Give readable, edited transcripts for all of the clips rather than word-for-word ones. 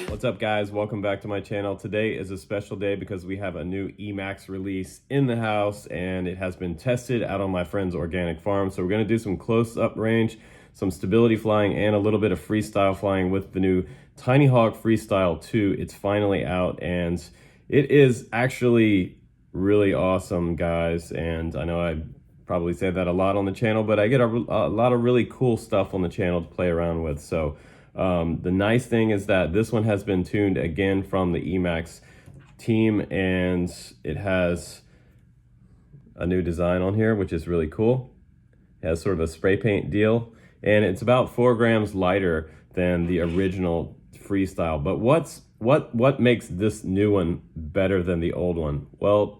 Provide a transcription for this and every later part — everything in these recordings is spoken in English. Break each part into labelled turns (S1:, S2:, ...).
S1: What's up guys, welcome back to my channel. Today is a special day because we have a new Emax release in the house and it has been tested out on my friend's organic farm. So we're going to do some close-up range, some stability flying, and a little bit of freestyle flying with the new Tinyhawk Freestyle 2. It's finally out and it is actually really awesome, guys. And I know I probably say that a lot on the channel, but I get a lot of really cool stuff on the channel to play around with. So the nice thing is that this one has been tuned again from the Emax team, and it has a new design on here, which is really cool. It has sort of a spray paint deal, and it's about 4 grams lighter than the original Freestyle. But what makes this new one better than the old one? Well,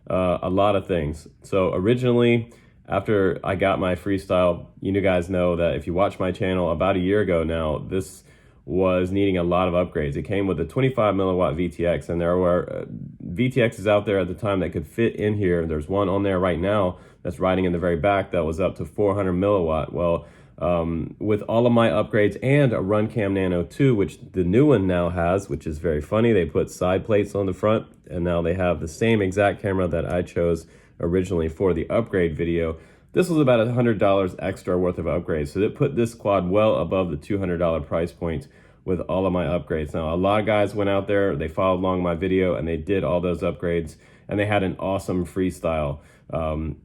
S1: a lot of things. So originally, after I got my Freestyle, you guys know that if you watch my channel about a year ago now, this was needing a lot of upgrades. It came with a 25 milliwatt VTX, and there were VTXs out there at the time that could fit in here. There's one on there right now that's riding in the very back that was up to 400 milliwatt. Well, with all of my upgrades and a RunCam Nano 2, which the new one now has, which is very funny, they put side plates on the front, and now they have the same exact camera that I chose originally for the upgrade video. This was about $100 extra worth of upgrades, so it put this quad well above the $200 price point with all of my upgrades. Now, a lot of guys went out there, they followed along my video, and they did all those upgrades, and they had an awesome Freestyle.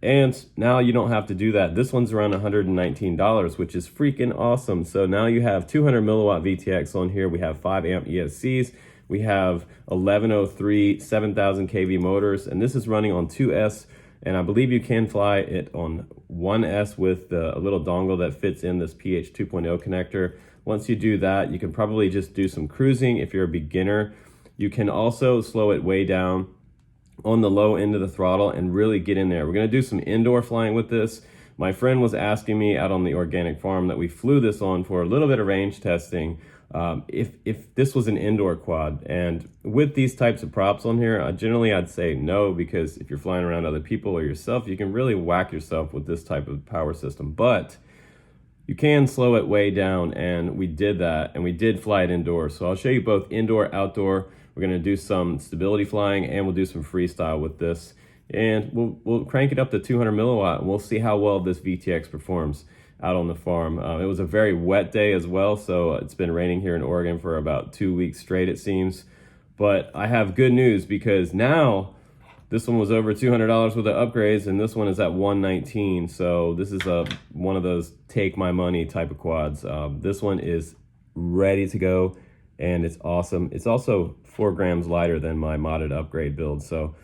S1: And now you don't have to do that. This one's around $119, which is freaking awesome. So now you have 200 milliwatt VTX on here. We have 5 amp ESCs. We have 1103 7000 kV motors, and this is running on 2S. And I believe you can fly it on 1S with a little dongle that fits in this PH 2.0 connector. Once you do that, you can probably just do some cruising if you're a beginner. You can also slow it way down on the low end of the throttle and really get in there. We're going to do some indoor flying with this. My friend was asking me out on the organic farm that we flew this on for a little bit of range testing, if this was an indoor quad. And with these types of props on here, generally I'd say no, because if you're flying around other people or yourself, you can really whack yourself with this type of power system. But you can slow it way down, and we did that, and we did fly it indoors. So I'll show you both indoor, outdoor. We're going to do some stability flying, and we'll do some freestyle with this. And we'll crank it up to 200 milliwatt, and we'll see how well this VTX performs out on the farm. It was a very wet day as well, so it's been raining here in Oregon for about 2 weeks straight, it seems. But I have good news, because now this one was over $200 with the upgrades, and this one is at $119. So this is one of those take my money type of quads. This one is ready to go, and it's awesome. It's also 4 grams lighter than my modded upgrade build. So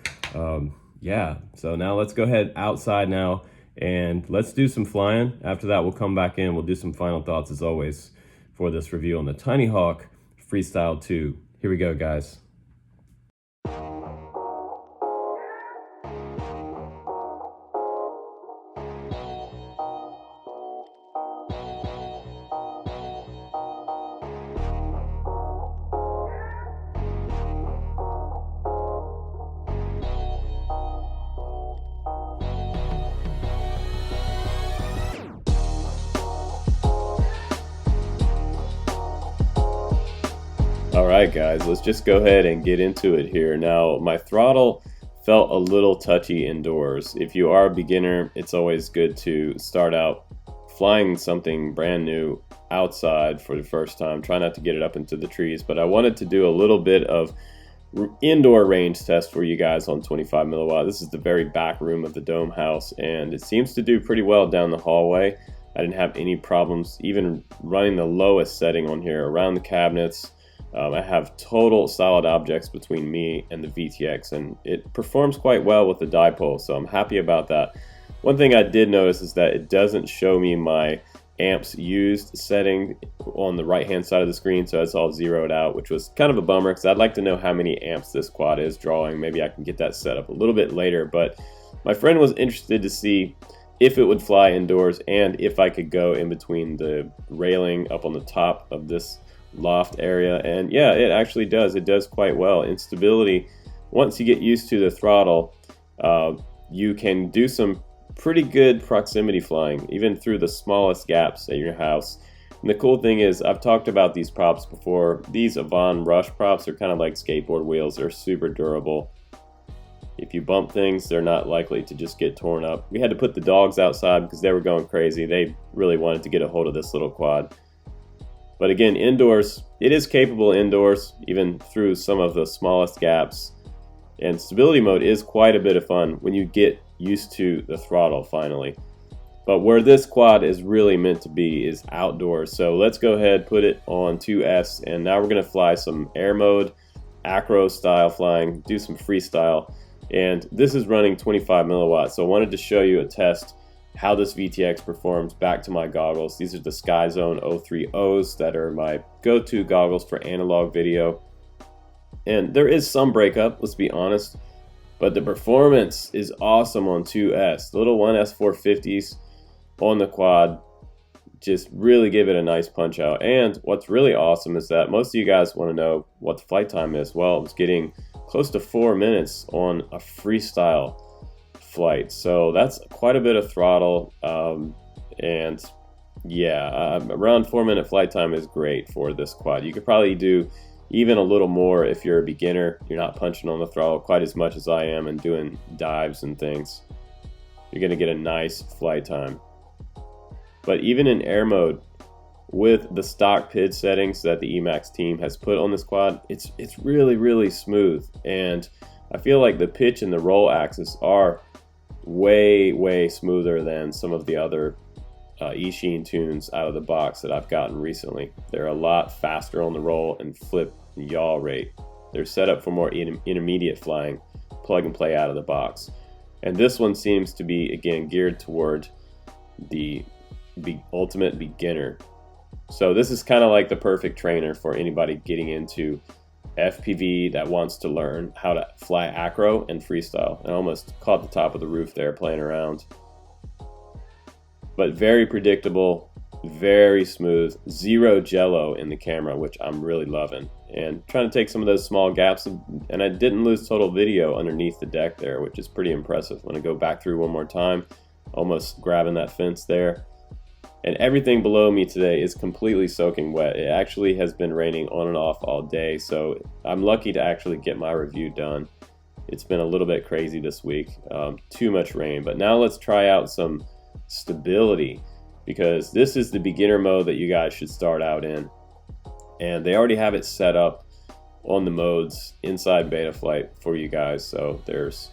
S1: yeah, so now let's go ahead outside now and let's do some flying. After that, we'll come back in. We'll do some final thoughts as always for this review on the Tinyhawk Freestyle 2. Here we go, guys. All right, guys, let's just go ahead and get into it here. Now, my throttle felt a little touchy indoors. If you are a beginner, it's always good to start out flying something brand new outside for the first time. Try not to get it up into the trees, but I wanted to do a little bit of indoor range test for you guys on 25 milliwatt. This is the very back room of the dome house, and it seems to do pretty well down the hallway. I didn't have any problems even running the lowest setting on here around the cabinets. I have total solid objects between me and the VTX, and it performs quite well with the dipole, so I'm happy about that. One thing I did notice is that it doesn't show me my amps used setting on the right hand side of the screen, so it's all zeroed out, which was kind of a bummer because I'd like to know how many amps this quad is drawing. Maybe I can get that set up a little bit later, but my friend was interested to see if it would fly indoors and if I could go in between the railing up on the top of this loft area, and yeah, it actually does. It does quite well. In stability, once you get used to the throttle, you can do some pretty good proximity flying, even through the smallest gaps at your house. And the cool thing is, I've talked about these props before. These Avon Rush props are kind of like skateboard wheels. They're super durable. If you bump things, they're not likely to just get torn up. We had to put the dogs outside because they were going crazy. They really wanted to get a hold of this little quad. But again, indoors, it is capable indoors, even through some of the smallest gaps. And stability mode is quite a bit of fun when you get used to the throttle finally. But where this quad is really meant to be is outdoors. So let's go ahead, put it on 2S, and now we're gonna fly some air mode, acro style flying, do some freestyle. And this is running 25 milliwatts. So I wanted to show you a test how this VTX performs back to my goggles. These are the SkyZone 030s that are my go-to goggles for analog video. And there is some breakup, let's be honest, but the performance is awesome on 2S. The little 1S 450s on the quad just really give it a nice punch out. And what's really awesome is that most of you guys want to know what the flight time is. Well, it was getting close to 4 minutes on a freestyle flight, so that's quite a bit of throttle. And yeah, around 4 minute flight time is great for this quad. You could probably do even a little more if you're a beginner. You're not punching on the throttle quite as much as I am and doing dives and things. You're gonna get a nice flight time. But even in air mode, with the stock PID settings that the Emax team has put on this quad, it's really smooth. And I feel like the pitch and the roll axis are way smoother than some of the other Eachine tunes out of the box that I've gotten recently. They're a lot faster on the roll and flip and yaw rate. They're set up for more intermediate flying, plug and play out of the box. And this one seems to be, again, geared toward the ultimate beginner. So this is kind of like the perfect trainer for anybody getting into FPV that wants to learn how to fly acro and freestyle. I almost caught the top of the roof there playing around. But very predictable, very smooth, zero jello in the camera, which I'm really loving. And trying to take some of those small gaps, and I didn't lose total video underneath the deck there, which is pretty impressive. When I go back through one more time, almost grabbing that fence there. And everything below me today is completely soaking wet. It actually has been raining on and off all day, so I'm lucky to actually get my review done. It's been a little bit crazy this week, too much rain. But now let's try out some stability, because this is the beginner mode that you guys should start out in. And they already have it set up on the modes inside Betaflight for you guys. So there's,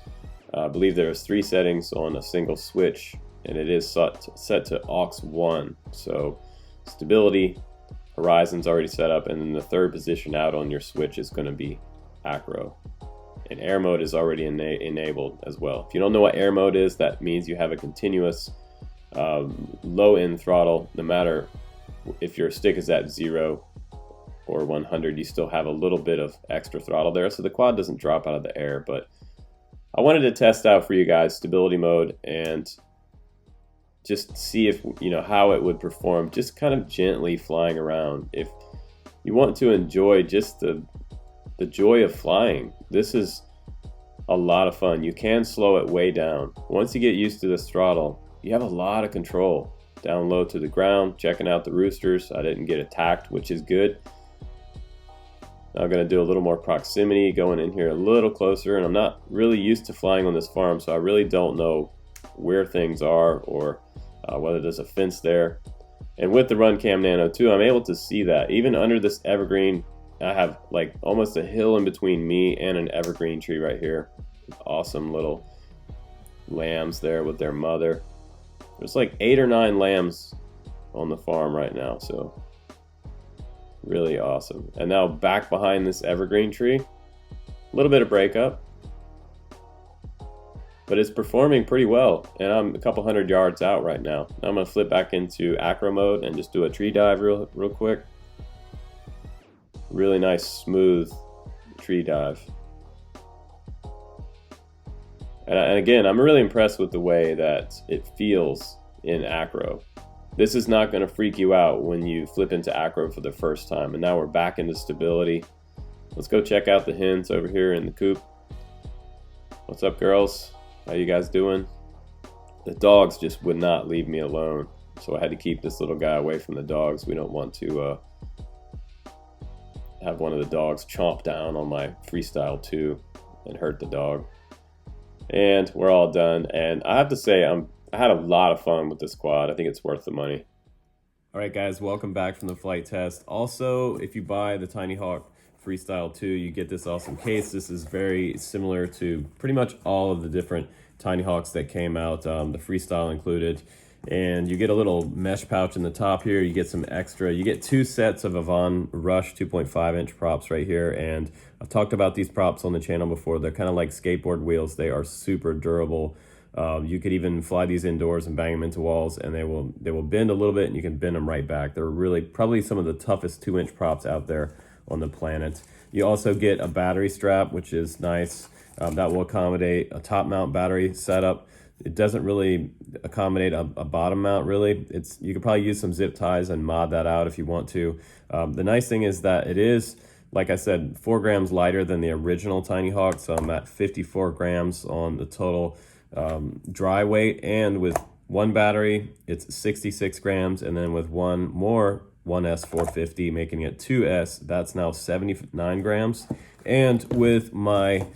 S1: I believe there's 3 settings on a single switch, and it is set to aux 1. So stability, horizon's already set up, and then the third position out on your switch is going to be acro. And air mode is already enabled as well. If you don't know what air mode is, that means you have a continuous low end throttle. No matter if your stick is at 0 or 100, you still have a little bit of extra throttle there, so the quad doesn't drop out of the air. But I wanted to test out for you guys stability mode and just see if, you know, how it would perform just kind of gently flying around. If you want to enjoy just the joy of flying, this is a lot of fun. You can slow it way down. Once you get used to this throttle, you have a lot of control. Down low to the ground, checking out the roosters. I didn't get attacked, which is good. Now I'm going to do a little more proximity, going in here a little closer, and I'm not really used to flying on this farm, so I really don't know where things are or whether there's a fence there. And with the RunCam Nano 2, I'm able to see that. Even under this evergreen, I have like almost a hill in between me and an evergreen tree right here. Awesome little lambs there with their mother. There's like 8 or 9 lambs on the farm right now, so really awesome. And now back behind this evergreen tree, a little bit of breakup, but it's performing pretty well. And I'm a couple hundred yards out right now. Now I'm gonna flip back into acro mode and just do a tree dive real quick. Really nice, smooth tree dive. And again, I'm really impressed with the way that it feels in acro. This is not going to freak you out when you flip into acro for the first time. And now we're back into stability. Let's go check out the hens over here in the coop. What's up, girls? How you guys doing? The dogs just would not leave me alone. So I had to keep this little guy away from the dogs. We don't want to have one of the dogs chomp down on my Freestyle 2 and hurt the dog. And we're all done. And I have to say, I had a lot of fun with this quad. I think it's worth the money. All right, guys, welcome back from the flight test. Also, if you buy the Tinyhawk Freestyle 2, you get this awesome case. This is very similar to pretty much all of the different Tinyhawks that came out, the Freestyle included. And you get a little mesh pouch in the top here. You get some extra. You get 2 sets of Avon Rush 2.5-inch props right here. And I've talked about these props on the channel before. They're kind of like skateboard wheels. They are super durable. You could even fly these indoors and bang them into walls, and they will bend a little bit, and you can bend them right back. They're really probably some of the toughest 2-inch props out there on the planet. You also get a battery strap, which is nice. That will accommodate a top mount battery setup. It doesn't really accommodate a bottom mount, really. You could probably use some zip ties and mod that out if you want to. The nice thing is that it is, like I said, 4 grams lighter than the original Tinyhawk, so I'm at 54 grams on the total dry weight. And with one battery, it's 66 grams, and then with one more 1S450, making it 2S, that's now 79 grams. And with my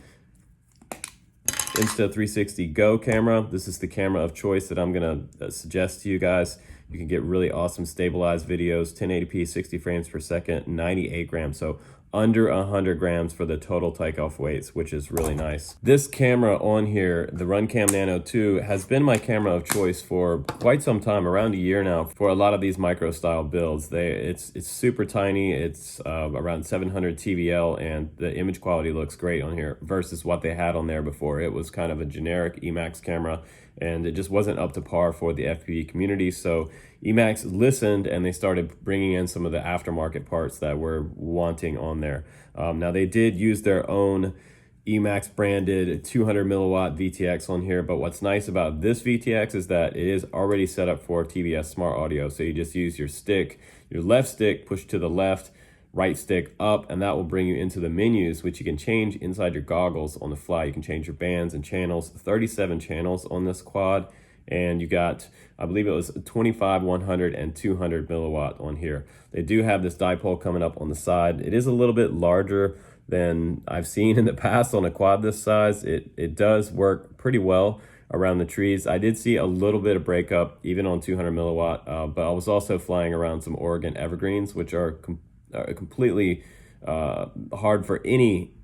S1: Insta360 GO camera, this is the camera of choice that I'm gonna suggest to you guys. You can get really awesome stabilized videos, 1080p, 60 frames per second, 98 grams. So under 100 grams for the total takeoff weights, which is really nice. This camera on here, the Runcam Nano 2, has been my camera of choice for quite some time, around a year now, for a lot of these micro style builds. It's super tiny. It's around 700 TVL, and the image quality looks great on here versus what they had on there before. It was kind of a generic Emax camera, and it just wasn't up to par for the FPV community. So Emax listened, and they started bringing in some of the aftermarket parts that we're wanting on there. Now they did use their own Emax branded 200 milliwatt VTX on here, but what's nice about this VTX is that it is already set up for TBS Smart Audio. So you just use your stick, your left stick, push to the left, right stick up, and that will bring you into the menus, which you can change inside your goggles on the fly. You can change your bands and channels, 37 channels on this quad. And you got, I believe it was 25, 100, and 200 milliwatt on here. They do have this dipole coming up on the side. It is a little bit larger than I've seen in the past on a quad this size. It does work pretty well around the trees. I did see a little bit of breakup even on 200 milliwatt, but I was also flying around some Oregon evergreens, which are completely hard for any,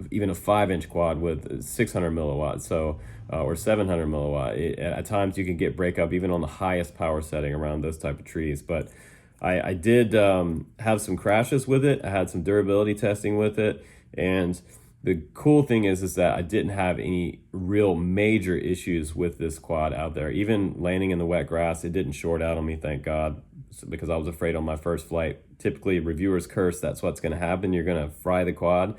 S1: even a 5-inch quad with 600 milliwatt, so or 700 milliwatt. At times you can get breakup even on the highest power setting around those type of trees. But I did have some crashes with it. I had some durability testing with it, and the cool thing is that I didn't have any real major issues with this quad out there. Even landing in the wet grass, it didn't short out on me, thank God, because I was afraid on my first flight. Typically reviewers curse, that's what's going to happen, you're going to fry the quad.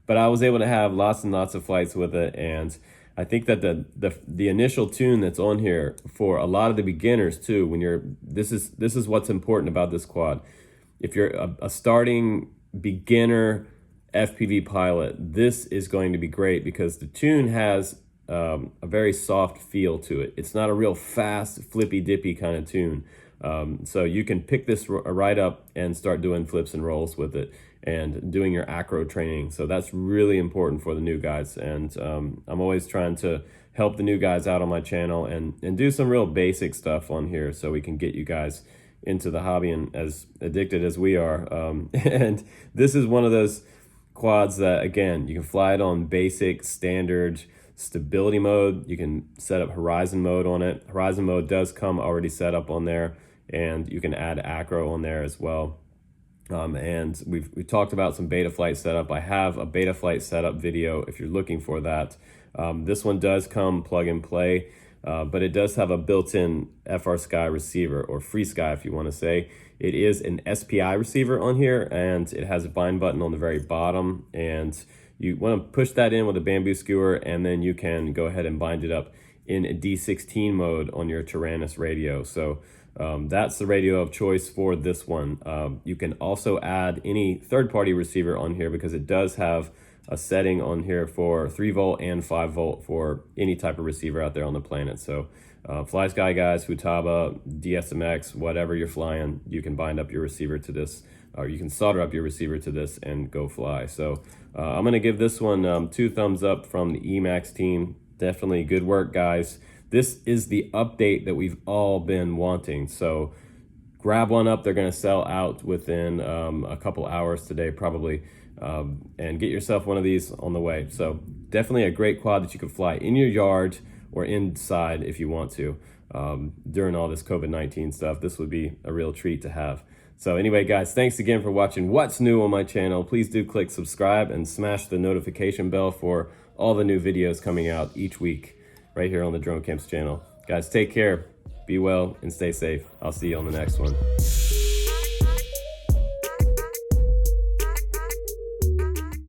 S1: But I was able to have lots and lots of flights with it, and I think that the initial tune that's on here for a lot of the beginners too, when this is what's important about this quad. If you're a starting beginner FPV pilot, this is going to be great because the tune has a very soft feel to it. It's not a real fast flippy dippy kind of tune. So you can pick this right up and start doing flips and rolls with it and doing your acro training. So that's really important for the new guys. And I'm always trying to help the new guys out on my channel and do some real basic stuff on here so we can get you guys into the hobby and as addicted as we are. And this is one of those quads that, again, you can fly it on basic standard stability mode. You can set up horizon mode on it. Horizon mode does come already set up on there, and you can add acro on there as well. And we've talked about some beta flight setup. I have a beta flight setup video if you're looking for that. This one does come plug and play, but it does have a built-in FrSky receiver, or FreeSky if you want to say. It is an SPI receiver on here, and it has a bind button on the very bottom, and you want to push that in with a bamboo skewer, and then you can go ahead and bind it up in a D16 mode on your Tyrannus radio. So that's the radio of choice for this one. You can also add any third-party receiver on here because it does have a setting on here for 3-volt and 5-volt for any type of receiver out there on the planet. So Fly Sky guys, Futaba, DSMX, whatever you're flying, you can bind up your receiver to this, or you can solder up your receiver to this and go fly. So I'm gonna give this one 2 thumbs up from the Emax team. Definitely good work, guys. This is the update that we've all been wanting. So grab one up. They're gonna sell out within a couple hours today, probably. And get yourself one of these on the way. So definitely a great quad that you can fly in your yard or inside if you want to. During all this COVID-19 stuff, this would be a real treat to have. So anyway, guys, thanks again for watching What's New on my channel. Please do click subscribe and smash the notification bell for all the new videos coming out each week right here on the Drone Camps channel. Guys, take care, be well, and stay safe. I'll see you on the next one.